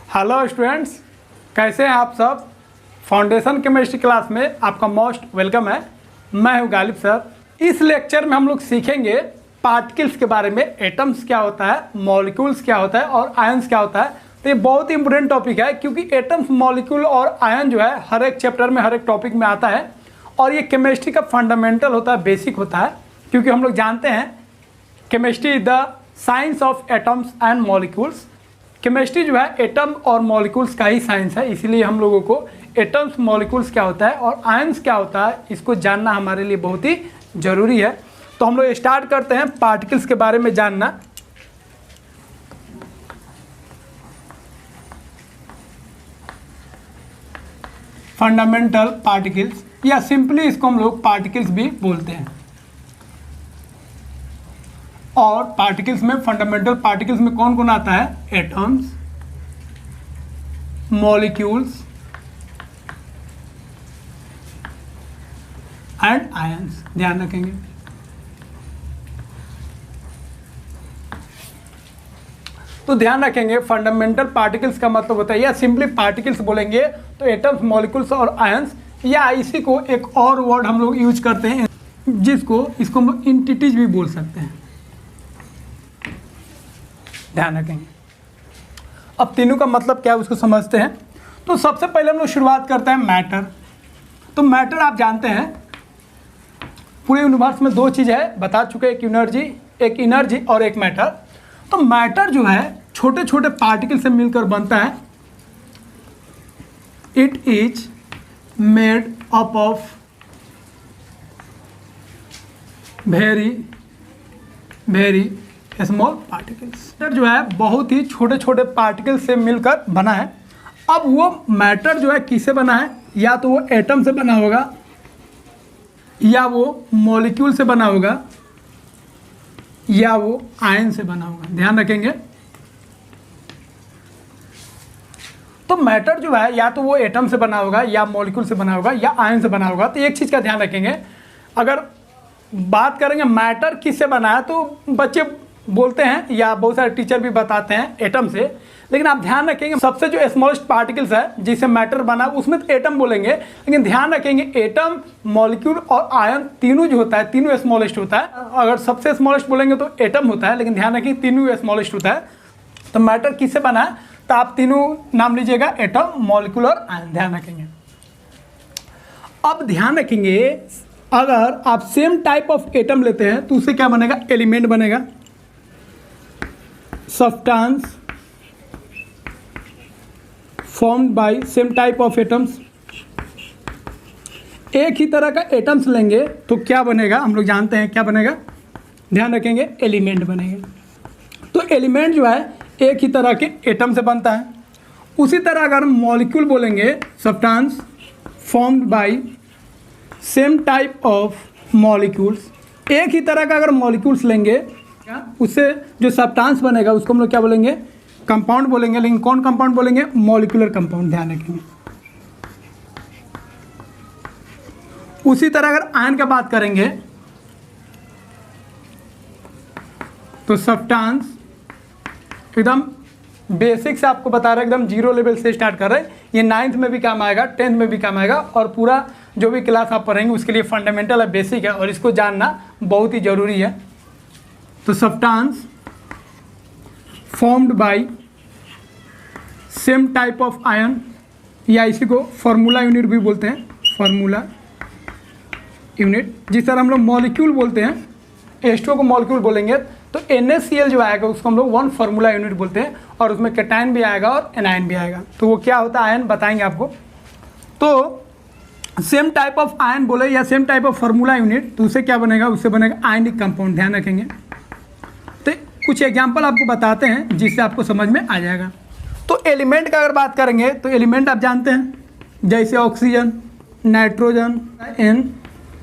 Hello students, कैसे हैं आप सब। फाउंडेशन केमिस्ट्री क्लास में आपका मोस्ट वेलकम है। मैं हूं गालिब सर। इस लेक्चर में हम लोग सीखेंगे पार्टिकल्स के बारे में। एटम्स क्या होता है, मॉलिक्यूल्स क्या होता है और आयंस क्या होता है। तो ये बहुत ही इंपॉर्टेंट टॉपिक है क्योंकि एटम्स, मॉलिक्यूल और आयन जो है हर एक चैप्टर में, हर एक टॉपिक में आता है और ये केमिस्ट्री का फंडामेंटल होता है, बेसिक होता है। क्योंकि हम लोग जानते हैं chemistry is the science of atoms and molecules. Chemistry जो है एटम और मॉलिक्यूल्स का ही साइंस है, इसीलिए हम लोगों को एटम्स, मॉलिक्यूल्स क्या होता है और आयंस क्या होता है इसको जानना हमारे लिए बहुत ही ज़रूरी है। तो हम लोग स्टार्ट करते हैं पार्टिकल्स के बारे में जानना। फंडामेंटल पार्टिकल्स या सिंपली इसको हम लोग पार्टिकल्स भी बोलते हैं। और पार्टिकल्स में, फंडामेंटल पार्टिकल्स में कौन कौन आता है? Atoms, molecules and ions. ध्यान रखेंगे। तो ध्यान रखेंगे फंडामेंटल पार्टिकल्स का मतलब होता है, या सिंपली पार्टिकल्स बोलेंगे तो एटम्स, मॉलिक्यूल्स और आयंस, या इसी को एक और वर्ड हम लोग यूज करते हैं इसको हम लोग एंटिटीज भी बोल सकते हैं। ध्यान रखेंगे। अब तीनों का मतलब क्या है उसको समझते हैं। तो सबसे पहले हम लोग शुरुआत करते हैं मैटर। तो मैटर आप जानते हैं पूरे यूनिवर्स में दो चीज़ है, बता चुके, एक एनर्जी और एक मैटर। तो मैटर जो है छोटे छोटे पार्टिकल से मिलकर बनता है। It is made up of very very small particles. Matter जो है बहुत ही छोटे छोटे पार्टिकल से मिलकर बना है। अब वो मैटर जो है किससे बना है? या तो वो एटम से बना होगा, या वो मॉलिक्यूल से बना होगा, या वो आयन से बना होगा। ध्यान रखेंगे। तो मैटर जो है या तो वो एटम से बना होगा, या मॉलिक्यूल से बना होगा, या आयन से बना होगा। तो एक चीज़ का ध्यान रखेंगे, अगर बात करेंगे मैटर किससे बना है तो बच्चे बोलते हैं या बहुत सारे टीचर भी बताते हैं एटम से। लेकिन आप ध्यान रखेंगे सबसे जो स्मॉलेस्ट पार्टिकल्स है जिससे मैटर बना उसमें तो एटम बोलेंगे, लेकिन ध्यान रखेंगे एटम, मॉलिक्यूल और आयन तीनों जो होता है तीनों स्मॉलेस्ट होता है। अगर सबसे स्मॉलेस्ट बोलेंगे तो एटम होता है, लेकिन ध्यान रखेंगे तीनों स्मॉलेस्ट होता है। तो मैटर किससे बना है तो आप तीनों नाम लीजिएगा, एटम, मॉलिक्यूल और आयन। ध्यान रखेंगे। अब ध्यान रखेंगे अगर आप सेम टाइप ऑफ एटम लेते हैं तो उससे क्या बनेगा? एलिमेंट बनेगा। substance formed by same type of atoms। एक ही तरह का एटम्स लेंगे तो क्या बनेगा? हम लोग जानते हैं क्या बनेगा। ध्यान रखेंगे, एलिमेंट बनेगा। तो एलिमेंट जो है एक ही तरह के एटम से बनता है। उसी तरह अगर मॉलिक्यूल बोलेंगे, substance formed by same type of molecules. एक ही तरह का अगर मॉलिक्यूल्स लेंगे उससे जो सब्सटेंस बनेगा उसको हम लोग क्या बोलेंगे? कंपाउंड बोलेंगे। लेकिन कौन कंपाउंड बोलेंगे? Molecular compound. ध्यान रखेंगे। उसी तरह अगर आयन का बात करेंगे तो सब्सटेंस एकदम बेसिक से आपको बता रहे हैं, एकदम जीरो लेवल से स्टार्ट कर रहे हैं। ये 9th में भी काम आएगा, 10th में भी काम आएगा, और पूरा जो भी क्लास आप पढ़ेंगे उसके लिए फंडामेंटल है, बेसिक है, और इसको जानना बहुत ही ज़रूरी है। तो substance formed by same type of ion, या इसी को फार्मूला यूनिट भी बोलते हैं, फार्मूला यूनिट। जिस तरह हम लोग मॉलिक्यूल बोलते हैं, H2O को मॉलिक्यूल बोलेंगे तो NaCl जो आएगा उसको हम लोग 1 फार्मूला यूनिट बोलते हैं, और उसमें कैटायन भी आएगा और एनायन भी आएगा। तो वो क्या होता है? आयन बताएंगे आपको। तो सेम टाइप ऑफ आयन बोले या same type of formula unit, तो उससे क्या बनेगा? उससे बनेगा आयनिक कंपाउंड। ध्यान रखेंगे। तो कुछ एग्जांपल आपको बताते हैं जिससे आपको समझ में आ जाएगा। तो एलिमेंट का अगर बात करेंगे तो एलिमेंट आप जानते हैं, जैसे ऑक्सीजन, नाइट्रोजन, N,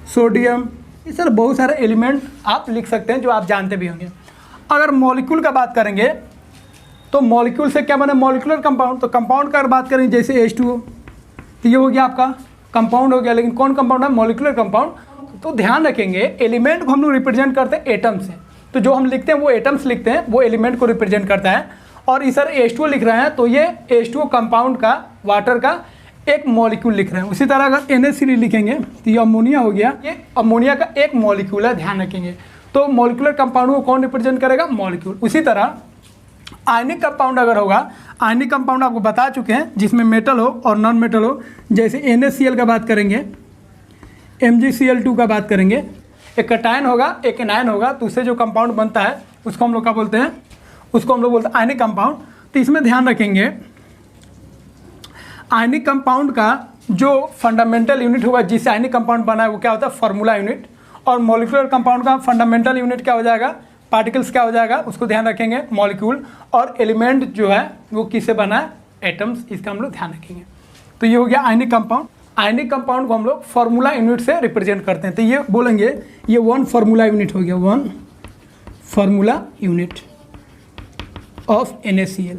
सोडियम, ये सर बहुत सारे एलिमेंट आप लिख सकते हैं जो आप जानते भी होंगे। अगर मॉलिक्यूल का बात करेंगे तो मॉलिक्यूल से क्या बने? Molecular compound. तो कंपाउंड का अगर बात करेंगे जैसे H2O, तो ये हो गया आपका कंपाउंड हो गया। लेकिन कौन कंपाउंड है? Molecular compound. तो ध्यान रखेंगे एलिमेंट को हम लोग रिप्रेजेंट करते हैं एटम से। तो जो हम लिखते हैं वो एटम्स लिखते हैं, वो एलिमेंट को रिप्रेजेंट करता है। और इस सर H2O लिख रहे हैं तो ये H2O कंपाउंड का वाटर का एक मॉलिक्यूल लिख रहे हैं। उसी तरह अगर NaCl लिखेंगे तो ये अमोनिया हो गया, ये अमोनिया का एक मॉलिक्यूल है, ध्यान रखेंगे। तो मॉलिक्यूलर कंपाउंड को कौन रिप्रेजेंट करेगा? मॉलिक्यूल। उसी तरह आयनिक कंपाउंड अगर होगा, आयनिक कंपाउंड आपको बता चुके हैं जिसमें मेटल हो और नॉन मेटल हो, जैसे NaCl का बात करेंगे, MgCl2 का बात करेंगे, एक कटायन होगा एक एनायन होगा, तो उससे जो कंपाउंड बनता है उसको हम लोग क्या बोलते हैं? उसको हम लोग बोलते हैं आयनिक कंपाउंड। तो इसमें ध्यान रखेंगे आयनिक कंपाउंड का जो फंडामेंटल यूनिट होगा जिससे आयनिक कंपाउंड बना है वो क्या होता है? Formula unit. और मॉलिक्यूलर कंपाउंड का फंडामेंटल यूनिट क्या हो जाएगा? पार्टिकल्स क्या हो जाएगा? उसको ध्यान रखेंगे, मॉलिक्यूल। और एलिमेंट जो है वो किससे बना है? एटम्स, इसका हम लोग ध्यान रखेंगे। तो ये हो गया आयनिक कंपाउंड। आयनिक कंपाउंड को हम लोग फार्मूला यूनिट से रिप्रेजेंट करते हैं। तो ये बोलेंगे ये 1 फार्मूला यूनिट हो गया, 1 फार्मूला यूनिट ऑफ NaCl।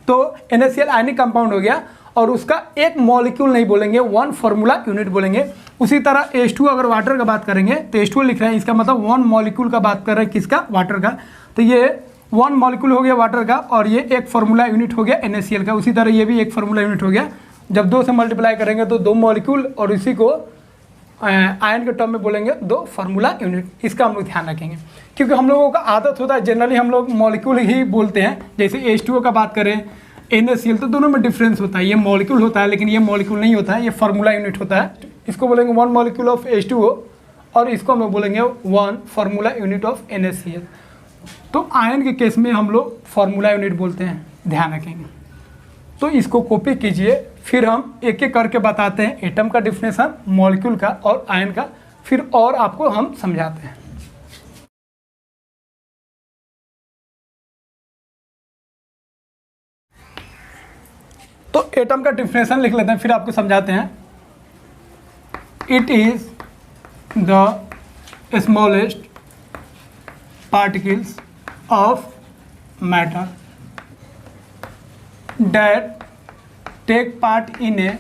तो NaCl आयनिक कंपाउंड हो गया और उसका एक मॉलिक्यूल नहीं बोलेंगे, 1 फार्मूला यूनिट बोलेंगे। उसी तरह H2 अगर वाटर का बात करेंगे तो H2 लिख रहे हैं, इसका मतलब 1 मॉलिक्यूल का बात कर रहे हैं, किसका? वाटर का। तो ये 1 मॉलिक्यूल हो गया वाटर का और ये एक फार्मूला यूनिट हो गया NaCl का। उसी तरह ये भी एक फार्मूला यूनिट हो गया। जब 2 से मल्टीप्लाई करेंगे तो 2 मॉलिक्यूल और इसी को आयन के टर्म में बोलेंगे 2 फार्मूला यूनिट। इसका हम लोग ध्यान रखेंगे क्योंकि हम लोगों का आदत होता है जनरली हम लोग मॉलिक्यूल ही बोलते हैं। जैसे H2O का बात करें, NaCl, तो दोनों में डिफरेंस होता है। ये मॉलिक्यूल होता है लेकिन ये मॉलिक्यूल नहीं होता है, ये फार्मूला यूनिट होता है। इसको बोलेंगे 1 मॉलिक्यूल ऑफ H2O और इसको हम लोग बोलेंगे 1 फार्मूला यूनिट ऑफ NaCl। तो आयन के केस में हम लोग फार्मूला यूनिट बोलते हैं, ध्यान रखेंगे। तो इसको कॉपी कीजिए, फिर हम एक एक करके बताते हैं एटम का डिफिनेशन, मॉलिक्यूल का और आयन का, फिर और आपको हम समझाते हैं। तो एटम का डिफिनेशन लिख लेते हैं, फिर आपको समझाते हैं। It is the smallest particles of matter that take part in a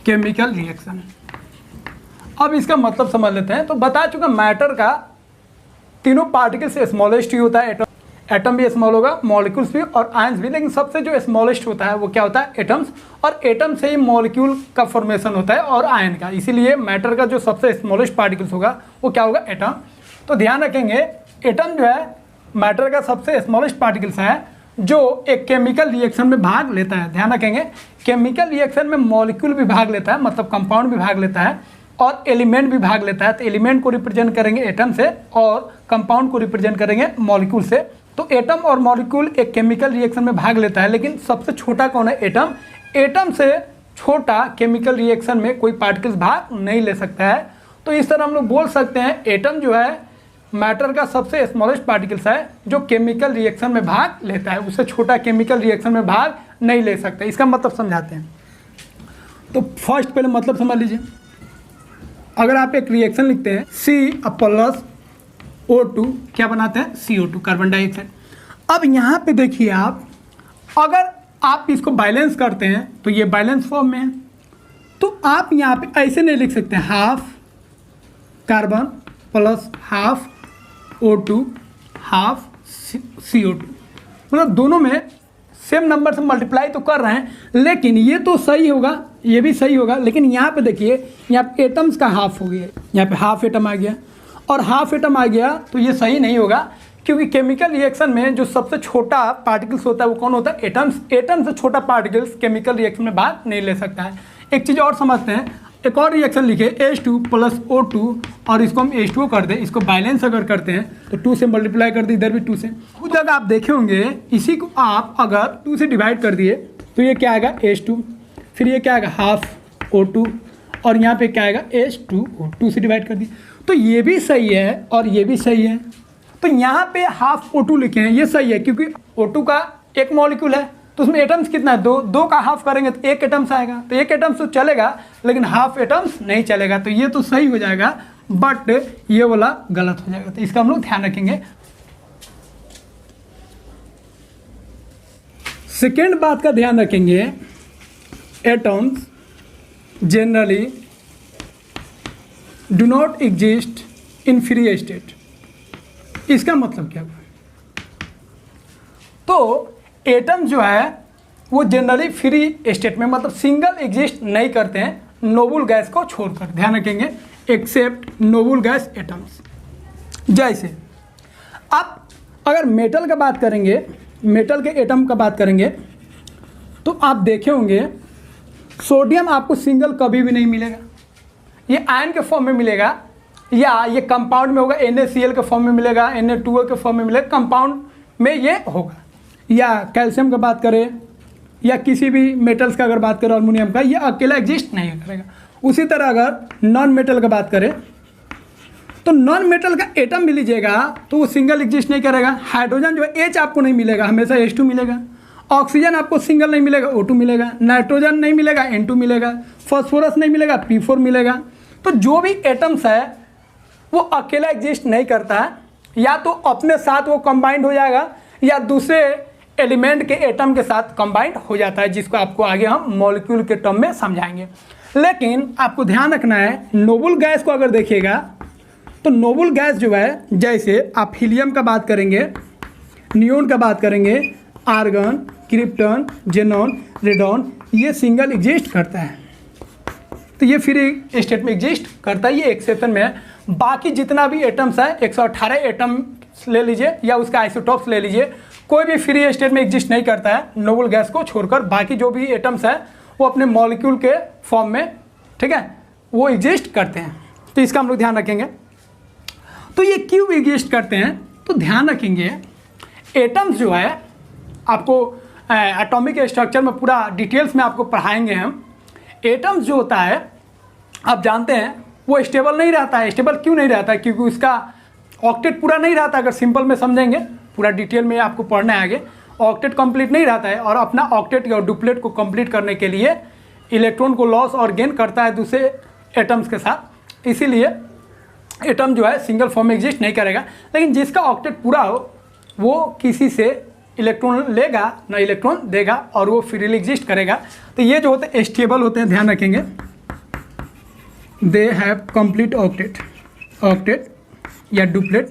chemical reaction। अब इसका मतलब समझ लेते हैं। तो बता चुका मैटर का तीनों पार्टिकल से स्मॉलेस्ट ही होता है। एटम भी स्मॉल होगा, मॉलिक्यूल्स भी और आयंस भी, लेकिन सबसे जो स्मॉलेस्ट होता है वो क्या होता है? एटम्स। और एटम से ही मॉलिक्यूल का फॉर्मेशन होता है और आयन का। इसीलिए मैटर का जो सबसे स्मॉलेस्ट पार्टिकल्स होगा वो क्या होगा? एटम। तो ध्यान रखेंगे एटम जो है मैटर का सबसे स्मॉलेस्ट पार्टिकल्स है जो एक केमिकल रिएक्शन में भाग लेता है। ध्यान रखेंगे केमिकल रिएक्शन में मॉलिक्यूल भी भाग लेता है, मतलब कंपाउंड भी भाग लेता है और एलिमेंट भी भाग लेता है। तो एलिमेंट को रिप्रेजेंट करेंगे एटम से और कंपाउंड को रिप्रेजेंट करेंगे मॉलिक्यूल से। तो एटम और मॉलिक्यूल एक केमिकल रिएक्शन में भाग लेता है, लेकिन सबसे छोटा कौन है? एटम। एटम से छोटा केमिकल रिएक्शन में कोई पार्टिकल्स भाग नहीं ले सकता है। तो इस तरह हम लोग बोल सकते हैं एटम जो है मैटर का सबसे स्मॉलेस्ट पार्टिकल्स है जो केमिकल रिएक्शन में भाग लेता है, उससे छोटा केमिकल रिएक्शन में भाग नहीं ले सकता। इसका मतलब समझाते हैं। तो फर्स्ट पहले मतलब समझ लीजिए। अगर आप एक रिएक्शन लिखते हैं C+O2 क्या बनाते हैं? CO2, carbon dioxide. अब यहाँ पे देखिए आप, अगर आप इसको बैलेंस करते हैं तो ये बैलेंस फॉर्म में है। तो आप यहाँ पे ऐसे नहीं लिख सकते half carbon plus half O2 half CO2, मतलब दोनों में सेम नंबर से मल्टीप्लाई तो कर रहे हैं, लेकिन ये तो सही होगा, ये भी सही होगा। लेकिन यहाँ पे देखिए, यहाँ पे एटम्स का हाफ हो गया, यहाँ पे हाफ एटम आ गया और हाफ एटम आ गया, तो ये सही नहीं होगा क्योंकि केमिकल रिएक्शन में जो सबसे छोटा पार्टिकल्स होता है वो कौन होता है? एटम्स। एटम से छोटा पार्टिकल्स केमिकल रिएक्शन में भाग नहीं ले सकता है। एक चीज़ और समझते हैं, एक और रिएक्शन लिखे H2+O2 और इसको हम H2O कर दें। इसको बैलेंस अगर करते हैं तो 2 से मल्टीप्लाई कर दिए, इधर भी 2 से। कुछ जगह आप देखे होंगे इसी को आप अगर 2 से डिवाइड कर दिए तो ये क्या आएगा? H2, फिर ये क्या आएगा? हाफ O2 और यहाँ पे क्या आएगा? H2O। 2 से डिवाइड कर दिए तो ये भी सही है और ये भी सही है। तो यहाँ पे हाफ O2 लिखे हैं, ये सही है क्योंकि O2 का एक मॉलिक्यूल है तो उसमें एटम्स कितना है? 2। 2 का हाफ करेंगे तो 1 एटम्स आएगा, तो 1 एटम्स तो चलेगा लेकिन हाफ एटम्स नहीं चलेगा। तो ये तो सही हो जाएगा बट ये वाला गलत हो जाएगा। तो इसका हम लोग ध्यान रखेंगे। सेकेंड बात का ध्यान रखेंगे, atoms generally do not exist in free state. इसका मतलब क्या हुआ? तो एटम जो है वो जनरली फ्री स्टेट में, मतलब सिंगल एग्जिस्ट नहीं करते हैं नोबल गैस को छोड़कर, ध्यान रखेंगे, एक्सेप्ट नोबल गैस एटम्स। जैसे आप अगर मेटल का बात करेंगे, मेटल के एटम का बात करेंगे, तो आप देखे होंगे सोडियम आपको सिंगल कभी भी नहीं मिलेगा, ये आयन के फॉर्म में मिलेगा, या ये कंपाउंड में होगा, NaCl के फॉर्म में मिलेगा, Na2O के फॉर्म में मिलेगा, कंपाउंड में ये होगा। या कैल्शियम का बात करें या किसी भी मेटल्स का अगर बात करें, अल्युमिनियम का, ये अकेला एग्जिस्ट नहीं करेगा। उसी तरह अगर नॉन मेटल का बात करें तो नॉन मेटल का एटम भी लीजिएगा तो वो सिंगल एग्जिस्ट नहीं करेगा। हाइड्रोजन जो है H आपको नहीं मिलेगा, हमेशा H2 मिलेगा। ऑक्सीजन आपको सिंगल नहीं मिलेगा, O2 मिलेगा। नाइट्रोजन नहीं मिलेगा, N2 मिलेगा। फॉस्फोरस नहीं मिलेगा, P4 मिलेगा। तो जो भी एटम्स है वो अकेला एग्जिस्ट नहीं करता है, या तो अपने साथ वो कंबाइंड हो जाएगा या दूसरे एलिमेंट के एटम के साथ कंबाइंड हो जाता है, जिसको आपको आगे हम मॉलिक्यूल के टर्म में समझाएंगे। लेकिन आपको ध्यान रखना है, नोबल गैस को अगर देखिएगा तो नोबल गैस जो है, जैसे आप हीलियम का बात करेंगे, नियोन का बात करेंगे, आर्गन, क्रिप्टन, जेनॉन, रेडॉन, ये सिंगल एग्जिस्ट करता है, तो ये फ्री स्टेट में एग्जिस्ट करता है, ये एक्सेप्शन में है। बाकी जितना भी एटम्स है 118 एटम ले लीजिए या उसका आइसोटॉप्स ले लीजिए, कोई भी फ्री स्टेट में एग्जिस्ट नहीं करता है नोबल गैस को छोड़कर। बाकी जो भी एटम्स है वो अपने मॉलिक्यूल के फॉर्म में, ठीक है, वो एग्जिस्ट करते हैं। तो इसका हम लोग ध्यान रखेंगे। तो ये क्यों एग्जिस्ट करते हैं, तो ध्यान रखेंगे एटम्स जो है आपको एटॉमिक स्ट्रक्चर में पूरा डिटेल्स में आपको पढ़ाएंगे हम। एटम्स जो होता है आप जानते हैं वो स्टेबल नहीं रहता है। स्टेबल क्यों नहीं रहता है, क्योंकि उसका ऑक्टेट पूरा नहीं रहता। अगर सिंपल में समझेंगे, पूरा डिटेल में आपको पढ़ना है आगे, ऑक्टेट कंप्लीट नहीं रहता है, और अपना ऑक्टेट या डुप्लेट को कंप्लीट करने के लिए इलेक्ट्रॉन को लॉस और गेन करता है दूसरे एटम्स के साथ। इसीलिए एटम जो है सिंगल फॉर्म में एग्जिस्ट नहीं करेगा। लेकिन जिसका ऑक्टेट पूरा हो वो किसी से इलेक्ट्रॉन लेगा ना इलेक्ट्रॉन देगा, और वो फ्रीली एग्जिस्ट करेगा। तो ये जो होते हैं स्टेबल होते हैं, ध्यान रखेंगे, they have complete octet, octet या डुप्लेट,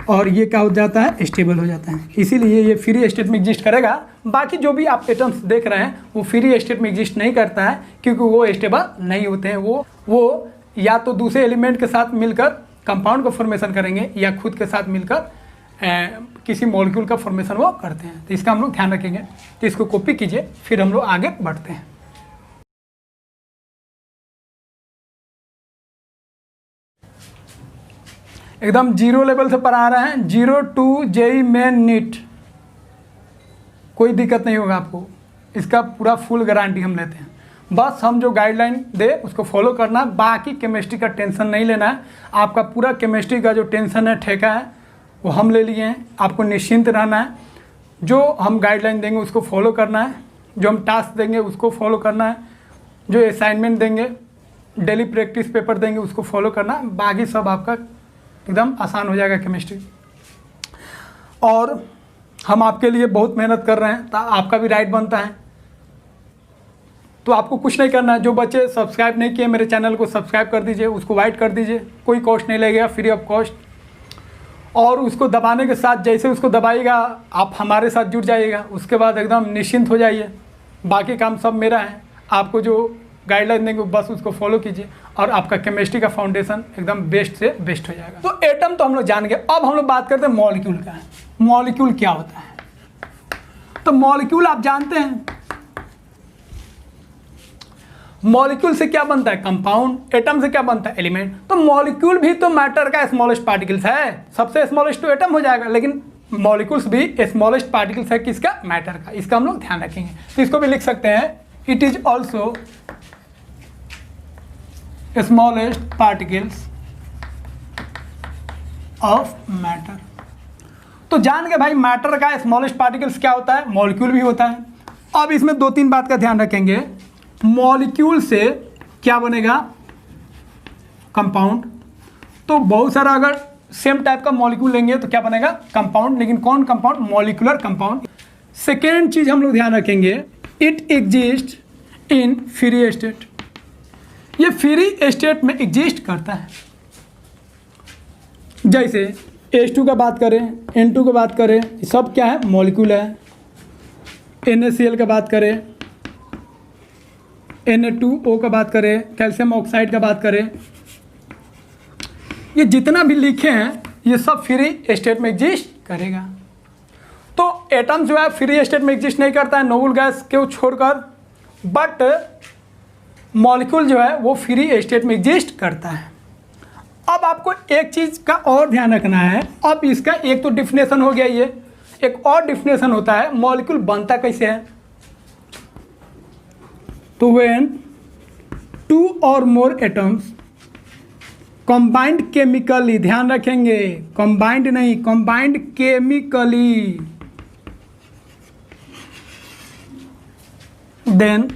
और ये क्या हो जाता है, स्टेबल हो जाता है। इसीलिए ये फ्री स्टेट में एग्जिस्ट करेगा। बाकी जो भी आप एटम्स देख रहे हैं वो फ्री स्टेट में एग्जिस्ट नहीं करता है, क्योंकि वो स्टेबल नहीं होते हैं। वो या तो दूसरे एलिमेंट के साथ मिलकर कंपाउंड का फॉर्मेशन करेंगे, या खुद के साथ मिलकर किसी मॉलिक्यूल का फॉर्मेशन वो करते हैं। तो इसका हम लोग ध्यान रखेंगे। तो इसको कॉपी कीजिए, फिर हम लोग आगे बढ़ते हैं। एकदम जीरो लेवल से पढ़ा रहे हैं, 0 to JEE मेन नीट, कोई दिक्कत नहीं होगा आपको, इसका पूरा फुल गारंटी हम लेते हैं। बस हम जो गाइडलाइन दे उसको फॉलो करना, बाकी केमिस्ट्री का टेंशन नहीं लेना है। आपका पूरा केमिस्ट्री का जो टेंशन है, ठेका है, वो हम ले लिए हैं। आपको निश्चिंत रहना है, जो हम गाइडलाइन देंगे उसको फॉलो करना है, जो हम टास्क देंगे उसको फॉलो करना है, जो असाइनमेंट देंगे, डेली प्रैक्टिस पेपर देंगे उसको फॉलो करना है। बाकी सब आपका एकदम आसान हो जाएगा केमिस्ट्री। और हम आपके लिए बहुत मेहनत कर रहे हैं, तो आपका भी राइट बनता है। तो आपको कुछ नहीं करना है, जो बच्चे सब्सक्राइब नहीं किए मेरे चैनल को सब्सक्राइब कर दीजिए, उसको वाइट कर दीजिए, कोई कॉस्ट नहीं लगेगा, फ्री ऑफ कॉस्ट। और उसको दबाने के साथ, जैसे उसको दबाइएगा आप हमारे साथ जुड़ जाइएगा, उसके बाद एकदम निश्चिंत हो जाइए। बाकी काम सब मेरा है, आपको जो गाइडलाइन देंगे बस उसको फॉलो कीजिए, और आपका केमिस्ट्री का फाउंडेशन एकदम बेस्ट से बेस्ट हो जाएगा। तो एटम तो हम लोग जान गए। अब हम लोग बात करते हैं मॉलिक्यूल का। मॉलिक्यूल क्या होता है, तो मॉलिक्यूल आप जानते हैं, मॉलिक्यूल से क्या बनता है, कंपाउंड। एटम से क्या बनता है, एलिमेंट। तो मॉलिक्यूल भी तो मैटर का स्मॉलेस्ट पार्टिकल्स है, सबसे स्मॉलेस्ट तो एटम हो जाएगा, लेकिन मॉलिक्यूल्स भी स्मॉलेस्ट पार्टिकल्स है, किसका, मैटर का। इसका हम लोग ध्यान रखेंगे। तो इसको भी लिख सकते हैं, it is also smallest particles of matter. तो जान गए भाई मैटर का स्मॉलेस्ट पार्टिकल्स क्या होता है, मॉलिक्यूल भी होता है। अब इसमें 2-3 बात का ध्यान रखेंगे। मॉलिक्यूल से क्या बनेगा, कंपाउंड। तो बहुत सारा अगर सेम टाइप का मॉलिक्यूल लेंगे तो क्या बनेगा, कंपाउंड। लेकिन कौन कंपाउंड, मॉलिक्यूलर कंपाउंड। सेकेंड चीज हम लोग ध्यान रखेंगे, it exist in free state. ये फ्री स्टेट में एग्जिस्ट करता है। जैसे H2 का बात करें, N2 का बात करें, सब क्या है, मॉलिक्यूल है। NaCl का बात करें, Na2O का बात करें, कैल्शियम ऑक्साइड का बात करें, ये जितना भी लिखे हैं ये सब फ्री स्टेट में एग्जिस्ट करेगा। तो एटम जो है फ्री स्टेट में एग्जिस्ट नहीं करता है नोबल गैस को छोड़कर, बट मॉलिक्यूल जो है वो फ्री स्टेट में एग्जिस्ट करता है। अब आपको एक चीज़ का और ध्यान रखना है। अब इसका एक तो डिफिनेशन हो गया, ये एक और डिफिनेशन होता है मॉलिक्यूल बनता कैसे है। तो व्हेन टू और मोर एटम्स कंबाइंड केमिकली, ध्यान रखेंगे कंबाइंड नहीं, combined chemically, then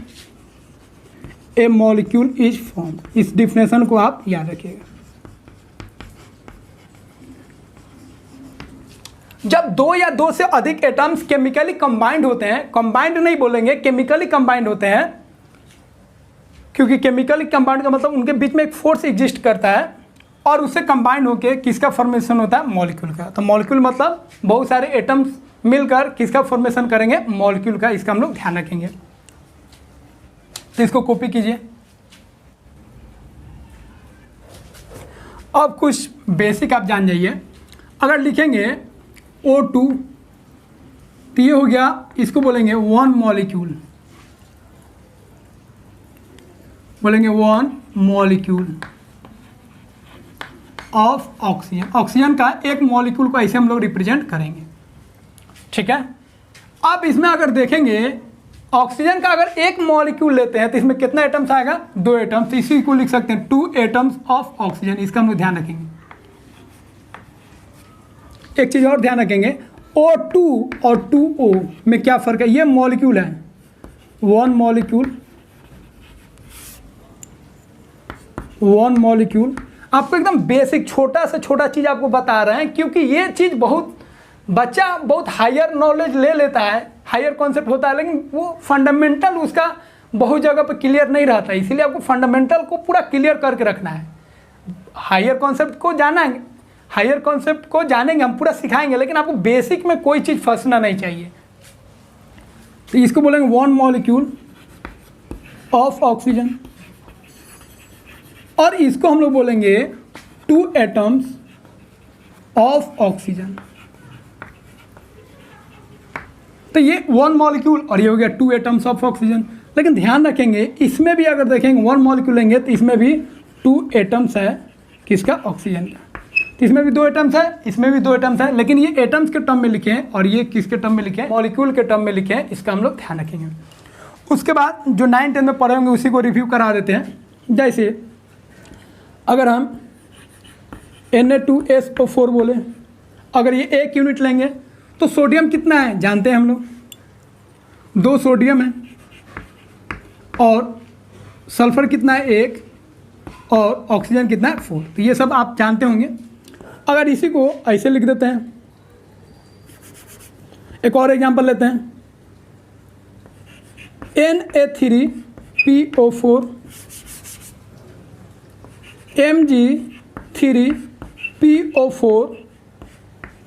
a molecule is form. इस डिफिनेशन को आप याद रखिएगा। जब दो या दो से अधिक एटम्स केमिकली कंबाइंड होते हैं, कंबाइंड नहीं बोलेंगे, केमिकली कंबाइंड होते हैं, क्योंकि केमिकली कंबाइंड का मतलब उनके बीच में एक फोर्स एग्जिस्ट करता है और उससे कंबाइंड होकर किसका फॉर्मेशन होता है, मॉलिक्यूल का। तो मॉलिक्यूल मतलब बहुत सारे एटम्स मिलकर किसका फॉर्मेशन करेंगे, मॉलिक्यूल का। इसका हम लोग ध्यान रखेंगे। तो इसको कॉपी कीजिए। अब कुछ बेसिक आप जान जाइए। अगर लिखेंगे O2 तो ये हो गया, इसको बोलेंगे वन मॉलिक्यूल, बोलेंगे one molecule of oxygen. Oxygen का एक मॉलिक्यूल को ऐसे हम लोग रिप्रेजेंट करेंगे, ठीक है। अब इसमें अगर देखेंगे ऑक्सीजन का अगर एक मॉलिक्यूल लेते हैं तो इसमें कितना एटम्स आएगा, 2 एटम्स। तो इसी को लिख सकते हैं 2 एटम्स ऑफ ऑक्सीजन। इसका हम लोग ध्यान रखेंगे। एक चीज़ और ध्यान रखेंगे, O2 और 2O में क्या फ़र्क है। ये मॉलिक्यूल है, वन मॉलिक्यूल। आपको एकदम बेसिक छोटा से छोटा चीज़ आपको बता रहे हैं, क्योंकि ये चीज़ बच्चा बहुत हायर नॉलेज ले लेता है, हायर कॉन्सेप्ट होता है, लेकिन वो फंडामेंटल उसका बहुत जगह पर क्लियर नहीं रहता है। इसीलिए आपको फंडामेंटल को पूरा क्लियर करके रखना है। हायर कॉन्सेप्ट को जानेंगे हम, पूरा सिखाएंगे, लेकिन आपको बेसिक में कोई चीज़ फंसना नहीं चाहिए। तो इसको बोलेंगे वन मॉलिक्यूल ऑफ ऑक्सीजन, और इसको हम लोग बोलेंगे 2 एटम्स ऑफ ऑक्सीजन। तो ये वन मॉलिक्यूल और ये हो गया 2 एटम्स ऑफ ऑक्सीजन। लेकिन ध्यान रखेंगे इसमें भी अगर देखेंगे वन मॉलिक्यूल लेंगे तो इसमें भी 2 एटम्स है किसका, ऑक्सीजन का। तो इसमें भी 2 एटम्स है, इसमें भी 2 एटम्स है, लेकिन ये एटम्स के टर्म में लिखे हैं और ये किसके टर्म में लिखे हैं, मॉलिक्यूल के टर्म में लिखे हैं। इसका हम लोग ध्यान रखेंगे। उसके बाद जो 9, 10 में पढ़े होंगे उसी को रिव्यू करा देते हैं। जैसे अगर हम Na2SO4 बोले, अगर ये 1 यूनिट लेंगे तो सोडियम कितना है जानते हैं हम लोग, 2 सोडियम है, और सल्फर कितना है 1, और ऑक्सीजन कितना है 4। तो ये सब आप जानते होंगे। अगर इसी को ऐसे लिख देते हैं, एक और एग्जांपल लेते हैं, Na3PO4 Mg3PO4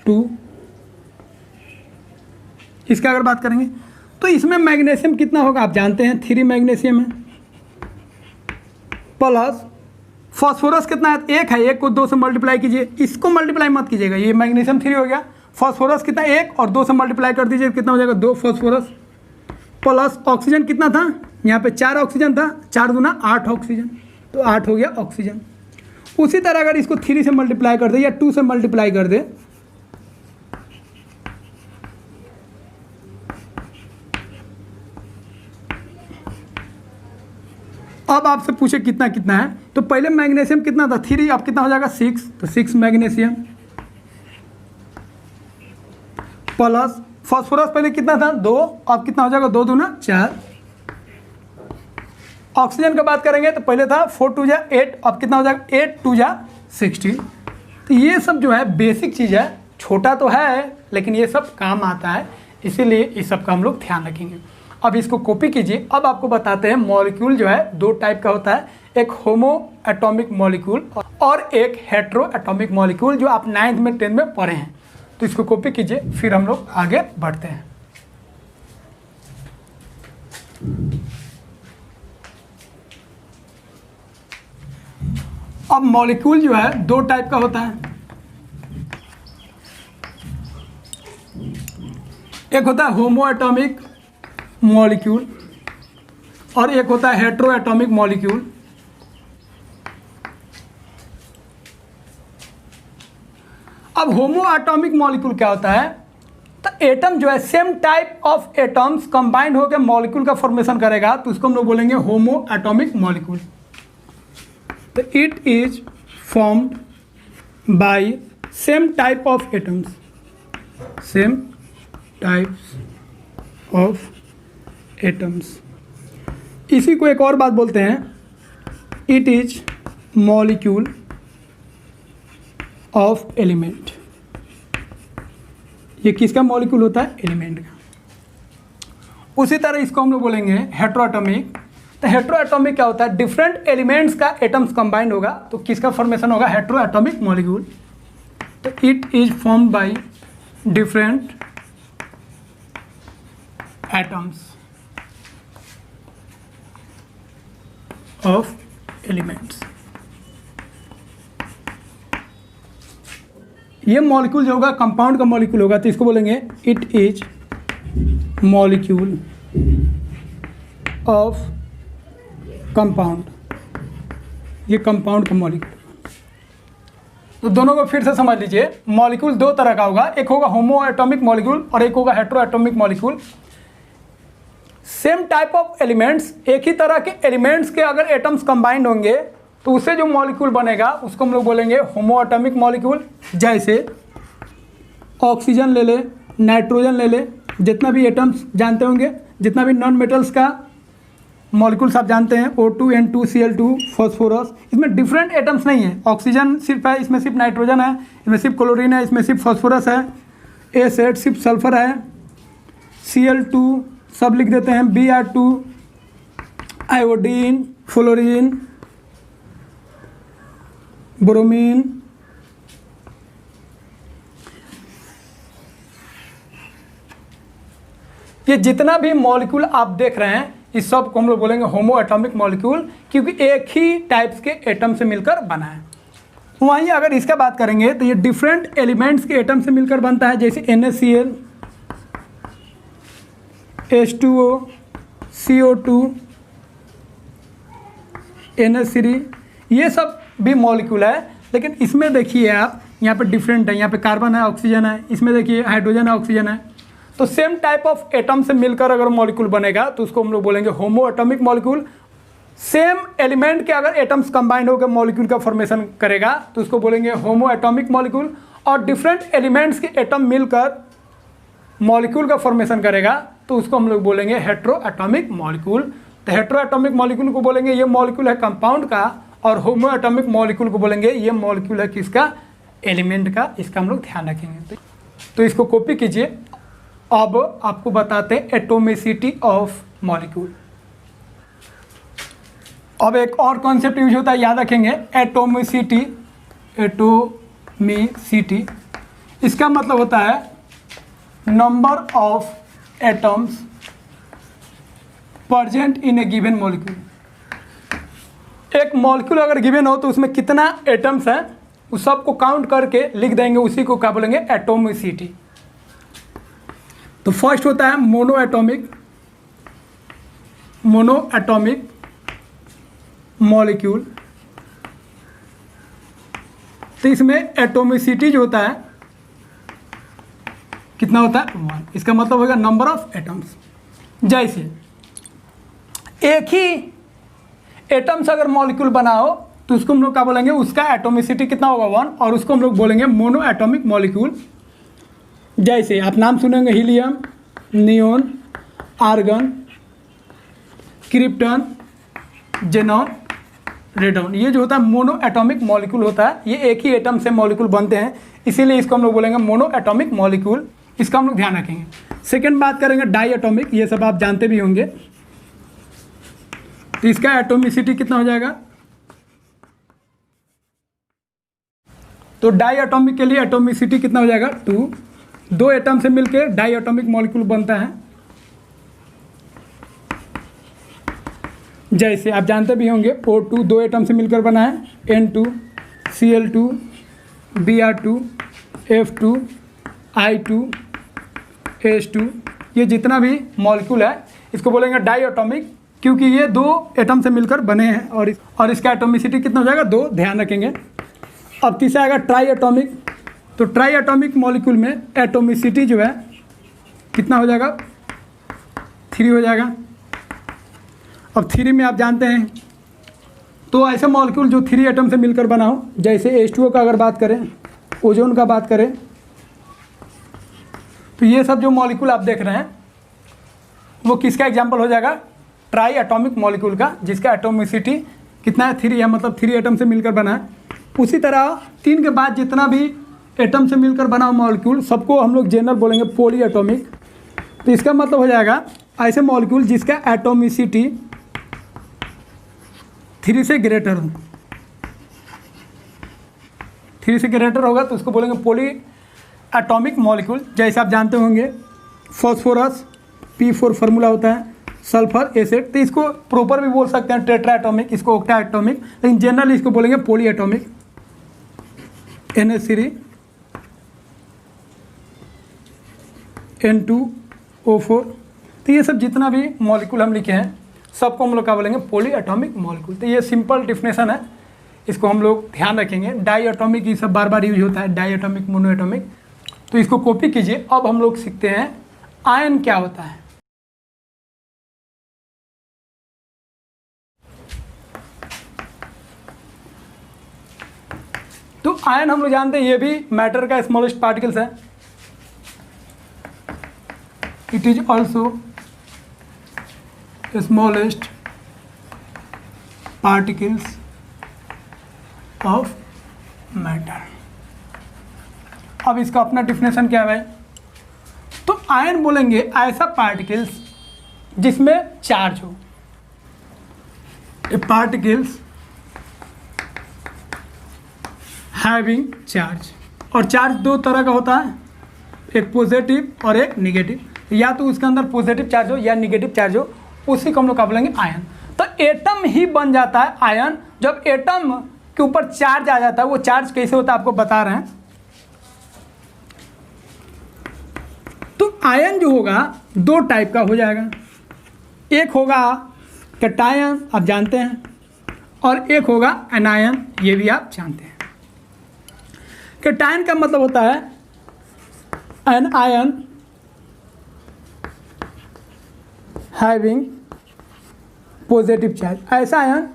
2। इसका अगर बात करेंगे तो इसमें मैग्नीशियम कितना होगा आप जानते हैं, 3 मैग्नीशियम है, प्लस फॉस्फोरस कितना है, 1 है, 1 को 2 से मल्टीप्लाई कीजिए, इसको मल्टीप्लाई मत कीजिएगा, ये मैग्नीशियम 3 हो गया। फॉस्फोरस कितना 1 और 2 से मल्टीप्लाई कर दीजिए, कितना हो जाएगा 2 फॉस्फोरस, प्लस ऑक्सीजन कितना था, यहाँ पे 4 ऑक्सीजन था, 4 दूना 8 ऑक्सीजन, तो 8 हो गया ऑक्सीजन। उसी तरह अगर इसको 3 से मल्टीप्लाई कर दे या 2 से मल्टीप्लाई कर दे, अब आपसे पूछे कितना कितना है, तो पहले मैग्नीशियम कितना था 3, अब कितना हो जाएगा 6, तो 6 मैग्नीशियम, प्लस फॉस्फोरस पहले कितना था 2, अब कितना हो जाएगा 2 दूना 4। ऑक्सीजन की बात करेंगे तो पहले था 4 2 जा 8, अब कितना हो जाएगा 8 2 जा 16। तो ये सब जो है बेसिक चीज़ है, छोटा तो है लेकिन ये सब काम आता है, इसीलिए इस सब का हम लोग ध्यान रखेंगे। अब इसको कॉपी कीजिए। अब आपको बताते हैं मॉलिक्यूल जो है 2 टाइप का होता है, एक होमो एटॉमिक मॉलिक्यूल और एक हेट्रो एटॉमिक मॉलिक्यूल, जो आप 9th में 10th में पढ़े हैं। तो इसको कॉपी कीजिए, फिर हम लोग आगे बढ़ते हैं। अब मॉलिक्यूल जो है दो टाइप का होता है, एक होता है होमो एटॉमिक मॉलिक्यूल और एक होता है हेट्रो एटॉमिक मॉलिक्यूल। अब होमो एटॉमिक मॉलिक्यूल क्या होता है, तो एटम जो है same type of atoms combined होकर मॉलिक्यूल का फॉर्मेशन करेगा, तो उसको हम लोग बोलेंगे होमो एटॉमिक मॉलिक्यूल। तो it is formed by same type of atoms, same types of atoms. इसी को एक और बात बोलते हैं, it is molecule of element. ये किसका मॉलिक्यूल होता है, एलिमेंट का। उसी तरह इसको हम लोग बोलेंगे हेट्रोएटॉमिक। तो हेट्रोएटॉमिक क्या होता है, डिफरेंट एलिमेंट्स का एटम्स कंबाइंड होगा, तो किसका फॉर्मेशन होगा, हेट्रोएटॉमिक मॉलिक्यूल। तो it is formed by different atoms of elements. ये मॉलिक्यूल जो होगा कंपाउंड का मॉलिक्यूल होगा, तो इसको बोलेंगे it is molecule of compound. ये कंपाउंड का मॉलिक्यूल। तो दोनों को फिर से समझ लीजिए, मॉलिक्यूल दो तरह का होगा, एक होगा होमो एटॉमिक मॉलिक्यूल और एक होगा hetero atomic molecule. Same type of elements, एक ही तरह के एलिमेंट्स के अगर एटम्स कंबाइंड होंगे तो उससे जो मॉलिक्यूल बनेगा उसको हम लोग बोलेंगे होमो एटॉमिक मॉलिक्यूल। जैसे ऑक्सीजन ले ले, नाइट्रोजन ले ले, जितना भी एटम्स जानते होंगे, जितना भी नॉन मेटल्स का मॉलिक्यूल्स आप जानते हैं, O2, N2, Cl2, फॉस्फोरस, इसमें डिफरेंट एटम्स नहीं है। ऑक्सीजन सिर्फ है, इसमें सिर्फ नाइट्रोजन है, इसमें सिर्फ क्लोरीन है, इसमें सिर्फ फॉस्फोरस है, A सिर्फ सल्फर है, Cl2 सब लिख देते हैं, Br2 आयोडीन, फ्लोरीन, ब्रोमीन। ये जितना भी मॉलिक्यूल आप देख रहे हैं इस सब को हम लोग बोलेंगे होमो एटॉमिक मॉलिक्यूल, क्योंकि एक ही टाइप्स के एटम से मिलकर बना है। वहीं अगर इसका बात करेंगे तो ये डिफरेंट एलिमेंट्स के एटम से मिलकर बनता है, जैसे NaCl, H2O, CO2, NH3, ये सब भी मॉलिक्यूल है। लेकिन इसमें देखिए आप, यहाँ पे डिफरेंट है, यहाँ पे कार्बन है, ऑक्सीजन है, इसमें देखिए हाइड्रोजन है, ऑक्सीजन है। तो सेम टाइप ऑफ एटम से मिलकर अगर मॉलिक्यूल बनेगा तो उसको हम लोग बोलेंगे होमो एटॉमिक मॉलिक्यूल। सेम एलिमेंट के अगर एटम्स कंबाइंड होकर मॉलिक्यूल का फॉर्मेशन करेगा तो उसको बोलेंगे होमो एटॉमिक मॉलिक्यूल। और डिफरेंट एलिमेंट्स के एटम मिलकर मॉलिक्यूल का फॉर्मेशन करेगा तो उसको हम लोग बोलेंगे हेट्रो एटॉमिक मॉलिक्यूल। तो हेट्रो एटॉमिक मॉलिक्यूल को बोलेंगे ये मॉलिक्यूल है कंपाउंड का, और होमो एटॉमिक मॉलिक्यूल को बोलेंगे ये मॉलिक्यूल है किसका, एलिमेंट का। इसका हम लोग ध्यान रखेंगे। तो इसको कॉपी कीजिए। अब आपको बताते हैं एटोमिसिटी ऑफ मॉलिक्यूल। अब एक और कॉन्सेप्ट यूज होता है, याद रखेंगे, एटोमिसिटी। एटोमिसिटी इसका मतलब होता है number of atoms present in A given molecule. एक मॉलिक्यूल अगर गिवन हो तो उसमें कितना एटम्स हैं उस सब को काउंट करके लिख देंगे, उसी को क्या बोलेंगे, एटोमिसिटी। तो फर्स्ट होता है मोनो एटॉमिक मॉलिक्यूल। तो इसमें एटोमिसिटी जो होता है कितना होता है, 1। इसका मतलब होगा नंबर ऑफ एटम्स। जैसे एक ही एटम्स अगर मॉलिक्यूल बनाओ तो उसको हम लोग क्या बोलेंगे, उसका एटोमिसिटी कितना होगा, 1, और उसको हम लोग बोलेंगे मोनो एटॉमिक मॉलिक्यूल। जैसे आप नाम सुनेंगे helium, neon, argon, krypton, xenon, radon. ये जो होता है मोनो एटॉमिक मॉलिक्यूल होता है। ये एक ही एटम से मॉलिक्यूल बनते हैं, इसीलिए इसको हम लोग बोलेंगे मोनो एटॉमिक मॉलिक्यूल। इसका हम लोग ध्यान रखेंगे। सेकेंड बात करेंगे डाई एटॉमिक। ये सब आप जानते भी होंगे। तो इसका एटोमिसिटी कितना हो जाएगा, तो डाई एटॉमिक के लिए एटोमिसिटी कितना हो जाएगा, 2। 2 एटम से मिलकर डाई एटॉमिक मॉलिक्यूल बनता है। जैसे आप जानते भी होंगे O2 दो एटम से मिलकर बना है, N2 Cl2 Br2 F2 I2 H2। ये जितना भी मॉलिक्यूल है इसको बोलेंगे डाई एटॉमिक, क्योंकि ये दो एटम से मिलकर बने हैं और इसका एटॉमिसिटी कितना हो जाएगा, 2, ध्यान रखेंगे। अब तीसरा आएगा ट्राई एटॉमिक। तो ट्राई एटॉमिक मॉलिक्यूल में एटोमिसिटी जो है कितना हो जाएगा, 3 हो जाएगा। अब 3 में आप जानते हैं तो ऐसे मॉलिक्यूल जो 3 एटम से मिलकर बना हो, जैसे H2O का अगर बात करें, ओजोन का बात करें, तो ये सब जो मॉलिक्यूल आप देख रहे हैं वो किसका एग्जाम्पल हो जाएगा, ट्राई एटॉमिक मॉलिक्यूल का, जिसका एटोमिसिटी कितना है, 3 है, मतलब 3 एटम से मिलकर बना है। उसी तरह 3 के बाद जितना भी एटम से मिलकर बना हो मॉलिक्यूल सबको हम लोग जनरल बोलेंगे पॉली एटॉमिक। तो इसका मतलब हो जाएगा ऐसे मॉलिक्यूल जिसका एटोमिसिटी 3 से ग्रेटर हो, 3 से ग्रेटर होगा तो उसको बोलेंगे पॉली एटॉमिक मॉलिक्यूल। जैसे आप जानते होंगे फॉस्फोरस P4 फार्मूला होता है, सल्फर एसिड, तो इसको प्रॉपर भी बोल सकते हैं टेट्रा एटॉमिक, इसको ऑक्टा एटॉमिक, लेकिन जनरली इसको बोलेंगे पॉली एटॉमिक। NH3 N2O4, तो ये सब जितना भी मॉलिक्यूल हम लिखे हैं सबको हम लोग क्या बोलेंगे, पॉली एटॉमिक मॉलिक्यूल। तो ये सिंपल डिफिनेशन है, इसको हम लोग ध्यान रखेंगे। डाई एटॉमिक ये सब बार बार यूज होता है, डाई एटॉमिक, मोनो एटॉमिक, तो इसको कॉपी कीजिए। अब हम लोग सीखते हैं आयन क्या होता है। तो आयन हम लोग जानते हैं ये भी मैटर का स्मॉलेस्ट पार्टिकल्स है। It is also smallest particles of matter. अब इसका अपना डिफिनेशन क्या है भाई, तो आयन बोलेंगे ऐसा पार्टिकल्स जिसमें चार्ज हो, पार्टिकल्स हैविंग चार्ज। और चार्ज 2 तरह का होता है, एक पॉजिटिव और एक निगेटिव। या तो उसके अंदर पॉजिटिव चार्ज हो या निगेटिव चार्ज हो, उसी को हम लोग क्या बोलेंगे, आयन। तो एटम ही बन जाता है आयन जब एटम के ऊपर चार्ज आ जाता है। वो चार्ज कैसे होता है आपको बता रहे हैं। तो आयन जो होगा 2 टाइप का हो जाएगा, एक होगा कैटायन, आप जानते हैं, और एक होगा एनायन, ये भी आप जानते हैं। कैटायन का मतलब होता है an ion having positive charge. ऐसा आयन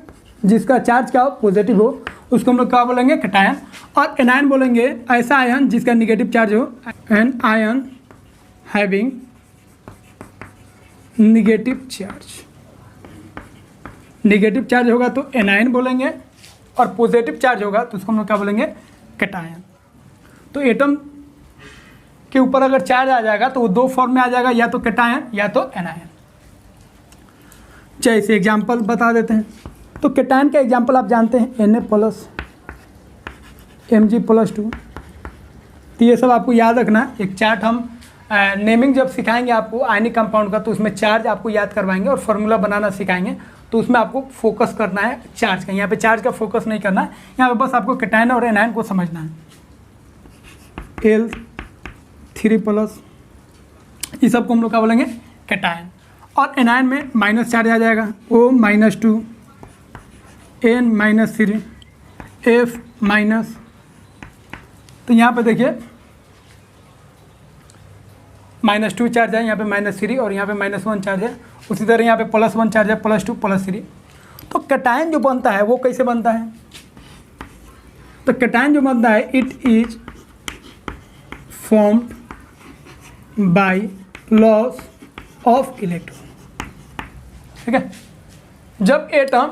जिसका चार्ज क्या हो, पॉजिटिव हो, उसको हम लोग क्या बोलेंगे, कैटायन। और एनायन बोलेंगे ऐसा आयन जिसका निगेटिव चार्ज हो, an ion having negative charge. Negative charge होगा तो एनायन बोलेंगे, और पॉजिटिव चार्ज होगा तो उसको हम लोग क्या बोलेंगे, कैटायन। तो एटम के ऊपर अगर चार्ज आ जाएगा तो वो 2 फॉर्म में आ जाएगा, या तो कैटायन या तो एनायन। जैसे एग्जाम्पल बता देते हैं। तो कैटायन का एग्जाम्पल आप जानते हैं Na+, Mg+2। तो ये सब आपको याद रखना है। एक चार्ट हम नेमिंग जब सिखाएंगे आपको आयनिक कंपाउंड का, तो उसमें चार्ज आपको याद करवाएंगे और फार्मूला बनाना सिखाएंगे। तो उसमें आपको फोकस करना है चार्ज का, यहाँ पे चार्ज का फोकस नहीं करना है, यहाँ पे बस आपको कैटायन और एनायन को समझना है। L3+, इस सब को हम लोग क्या बोलेंगे, कैटायन। और एनायन में माइनस चार्ज आ जाएगा, O-2, N-3, F-। तो यहाँ पे देखिए -2 चार्ज है, यहाँ पे -3, और यहाँ पे -1 चार्ज है। उसी तरह यहाँ पे +1 चार्ज है, +2 +3। तो कैटायन जो बनता है वो कैसे बनता है, तो कैटायन जो बनता है, it is formed by loss of electron. ठीक है, जब एटम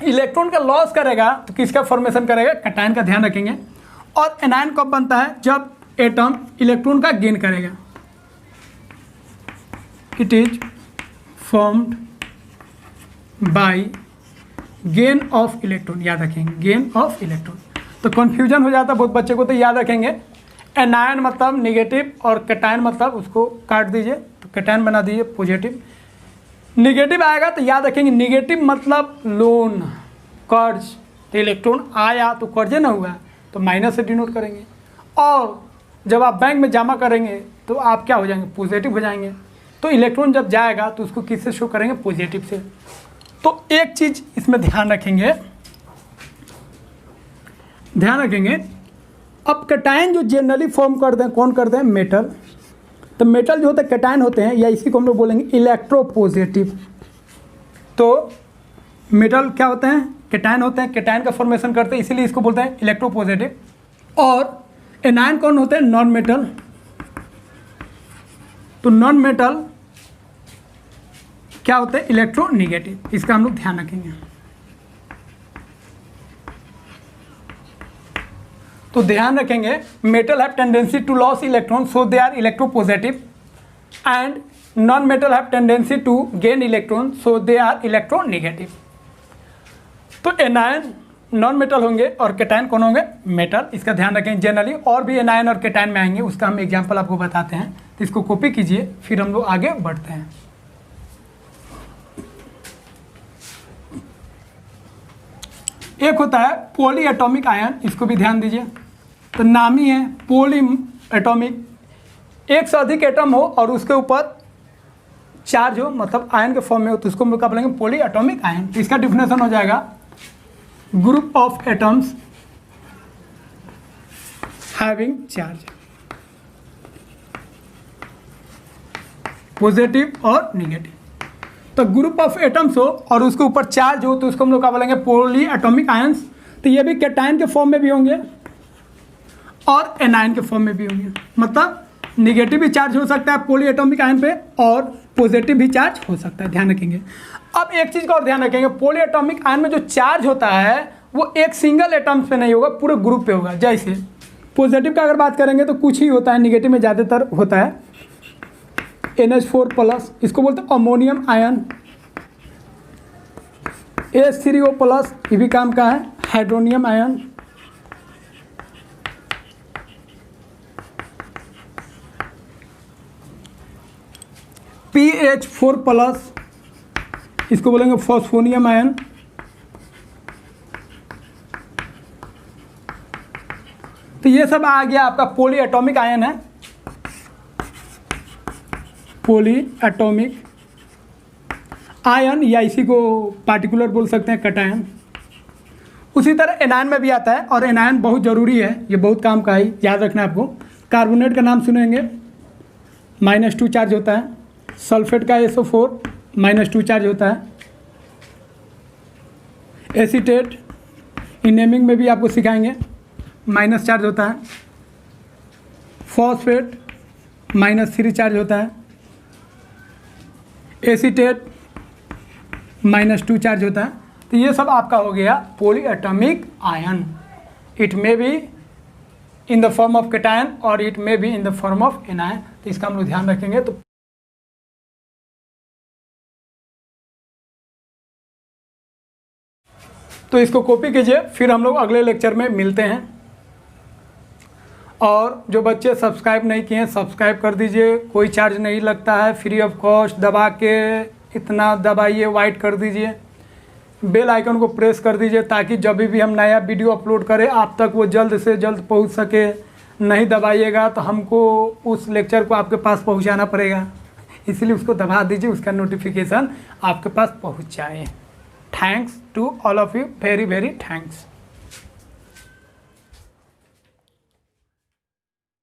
इलेक्ट्रॉन का लॉस करेगा तो किसका फॉर्मेशन करेगा, कैटायन का, ध्यान रखेंगे। और एनायन कब बनता है, जब एटम इलेक्ट्रॉन का गेन करेगा। It is formed by gain of electron, याद रखेंगे, गेन ऑफ इलेक्ट्रॉन। तो कन्फ्यूजन हो जाता है बहुत बच्चे को, तो याद रखेंगे एनायन मतलब निगेटिव और कैटायन मतलब, उसको काट दीजिए तो कैटायन बना दीजिए पॉजिटिव, निगेटिव आएगा तो याद रखेंगे, निगेटिव मतलब लोन, कर्ज। तो इलेक्ट्रॉन आया तो कर्जे ना हुआ, तो माइनस से डिनोट करेंगे। और जब आप बैंक में जमा करेंगे तो आप क्या हो जाएंगे, पॉजिटिव हो जाएंगे। तो इलेक्ट्रॉन जब जाएगा तो उसको किससे शो करेंगे, पॉजिटिव से। तो एक चीज़ इसमें ध्यान रखेंगे, अब कैटायन जो जनरली फॉर्म कर दें, कौन कर दें, मेटल। तो मेटल जो होते हैं कैटायन होते हैं, या इसी को हम लोग बोलेंगे इलेक्ट्रोपॉजिटिव। तो मेटल क्या होते हैं, कैटायन होते हैं, कैटायन का फॉर्मेशन करते हैं, इसीलिए इसको बोलते हैं इलेक्ट्रोपॉजिटिव। और एनायन कौन होते हैं, नॉन मेटल। तो नॉन मेटल क्या होते हैं, इलेक्ट्रोनेगेटिव। इसका हम लोग ध्यान रखेंगे। तो ध्यान रखेंगे, metal have tendency to loss electron, so they are electropositive, and non metal have tendency to gain electron, so they are electronegative. तो एनायन नॉन मेटल होंगे और कैटायन कौन होंगे, मेटल। इसका ध्यान रखें। जनरली और भी एनायन और कैटायन में आएंगे, उसका हम एग्जांपल आपको बताते हैं। तो इसको कॉपी कीजिए, फिर हम लोग आगे बढ़ते हैं। एक होता है पॉली एटॉमिक आयन, इसको भी ध्यान दीजिए। तो नाम ही है पॉली एटॉमिक, एक से अधिक एटम हो और उसके ऊपर चार्ज हो, मतलब आयन के फॉर्म में हो, तो उसको हम लोग क्या बोलेंगे, पॉली एटॉमिक आयन। तो इसका डिफिनेशन हो जाएगा, group of atoms having charge, positive और निगेटिव। तो ग्रुप ऑफ एटम्स हो और उसके ऊपर चार्ज हो, तो उसको हम लोग क्या बोलेंगे, पॉली एटॉमिक आयंस। तो ये भी कैटायन के फॉर्म में भी होंगे और एनायन के फॉर्म में भी होंगे, मतलब निगेटिव भी चार्ज हो सकता है पॉली एटॉमिक आयन पे और पॉजिटिव भी चार्ज हो सकता है, ध्यान रखेंगे। अब एक चीज़ का और ध्यान रखेंगे, पॉली एटॉमिक आयन में जो चार्ज होता है वो एक सिंगल एटम्स पे नहीं होगा, पूरे ग्रुप पे होगा। जैसे पॉजिटिव का अगर बात करेंगे तो कुछ ही होता है, निगेटिव में ज़्यादातर होता है। NH4+, इसको बोलते हैं अमोनियम आयन। H3O+, ये भी काम का है, हाइड्रोनियम आयन। PH4+, इसको बोलेंगे फॉस्फोनियम आयन। तो ये सब आ गया आपका पॉली एटॉमिक आयन है, पॉली एटॉमिक आयन, या इसी को पार्टिकुलर बोल सकते हैं, कैटायन। उसी तरह एनायन में भी आता है, और एनायन बहुत ज़रूरी है, ये बहुत काम का है, याद रखना है आपको। कार्बोनेट का नाम सुनेंगे, -2 चार्ज होता है। सल्फेट का SO4 -2 चार्ज होता है। एसीटेट इन नेमिंग में भी आपको सिखाएंगे, माइनस चार्ज होता है। फॉस्फेट -3 चार्ज होता है। एसीटेट -2 चार्ज होता है। तो ये सब आपका हो गया poly atomic ion. It may be in the form of cation और it may be in the form of anion. तो इसका हम लोग ध्यान रखेंगे। तो इसको कॉपी कीजिए, फिर हम लोग अगले लेक्चर में मिलते हैं। और जो बच्चे सब्सक्राइब नहीं किए हैं, सब्सक्राइब कर दीजिए, कोई चार्ज नहीं लगता है, फ्री ऑफ कॉस्ट। दबा के इतना दबाइए, वाइट कर दीजिए, बेल आइकन को प्रेस कर दीजिए, ताकि जब भी हम नया वीडियो अपलोड करें आप तक वो जल्द से जल्द पहुंच सके। नहीं दबाइएगा तो हमको उस लेक्चर को आपके पास पहुंचाना पड़ेगा, इसलिए उसको दबा दीजिए, उसका नोटिफिकेशन आपके पास पहुंच जाए। Thanks to all of you, very very thanks.